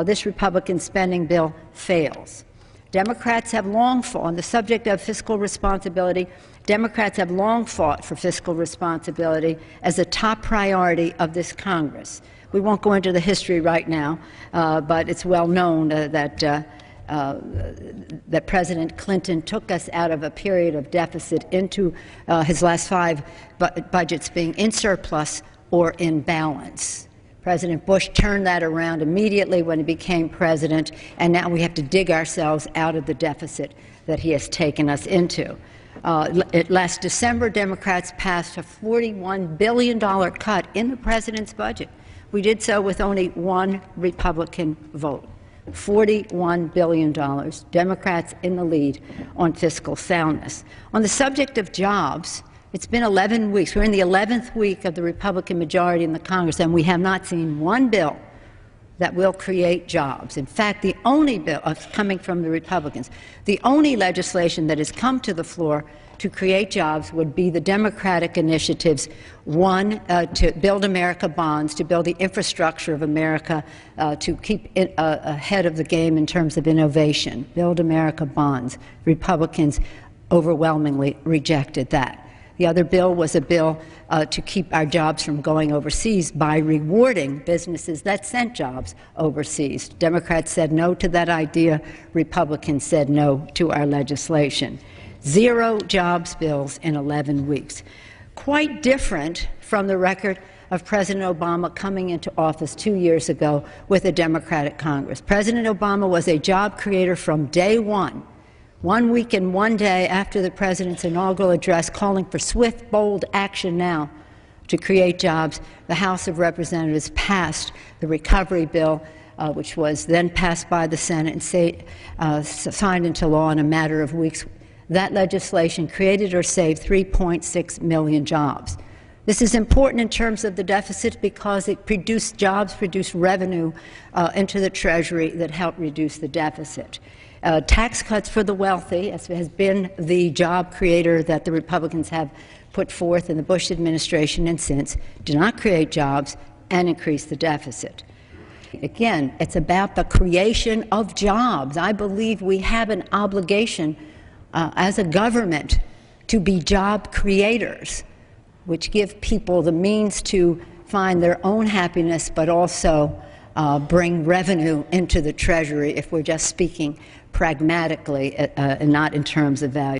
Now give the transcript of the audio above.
this Republican spending bill fails. Democrats have long fought on the subject of fiscal responsibility. Democrats have long fought for fiscal responsibility as a top priority of this Congress. We won't go into the history right now, but it's well known that President Clinton took us out of a period of deficit into his last 5 budgets being in surplus or in balance. President Bush turned that around immediately when he became president, and now we have to dig ourselves out of the deficit that he has taken us into. Last December, Democrats passed a $41 billion cut in the president's budget. We did so with only one Republican vote. $41 billion. Democrats in the lead on fiscal soundness. On the subject of jobs, it's been 11 weeks. We're in the 11th week of the Republican majority in the Congress, and we have not seen one bill that will create jobs. In fact, the only bill coming from the Republicans, the only legislation that has come to the floor to create jobs would be the Democratic initiatives, one, to build America bonds, to build the infrastructure of America, to keep ahead of the game in terms of innovation, build America bonds. Republicans overwhelmingly rejected that. The other bill was a bill to keep our jobs from going overseas by rewarding businesses that sent jobs overseas. Democrats said no to that idea. Republicans said no to our legislation. 0 jobs bills in 11 weeks. Quite different from the record of President Obama coming into office 2 years ago with a Democratic Congress. President Obama was a job creator from day one. 1 week and 1 day after the President's inaugural address calling for swift, bold action now to create jobs, the House of Representatives passed the recovery bill, which was then passed by the Senate and signed into law in a matter of weeks. That legislation created or saved 3.6 million jobs. This is important in terms of the deficit because it produced jobs, produced revenue into the Treasury that helped reduce the deficit. Tax cuts for the wealthy, as has been the job creator that the Republicans have put forth in the Bush administration and since, do not create jobs and increase the deficit. Again, it's about the creation of jobs. I believe we have an obligation as a government to be job creators, which give people the means to find their own happiness, but also bring revenue into the Treasury if we're just speaking pragmatically and not in terms of value.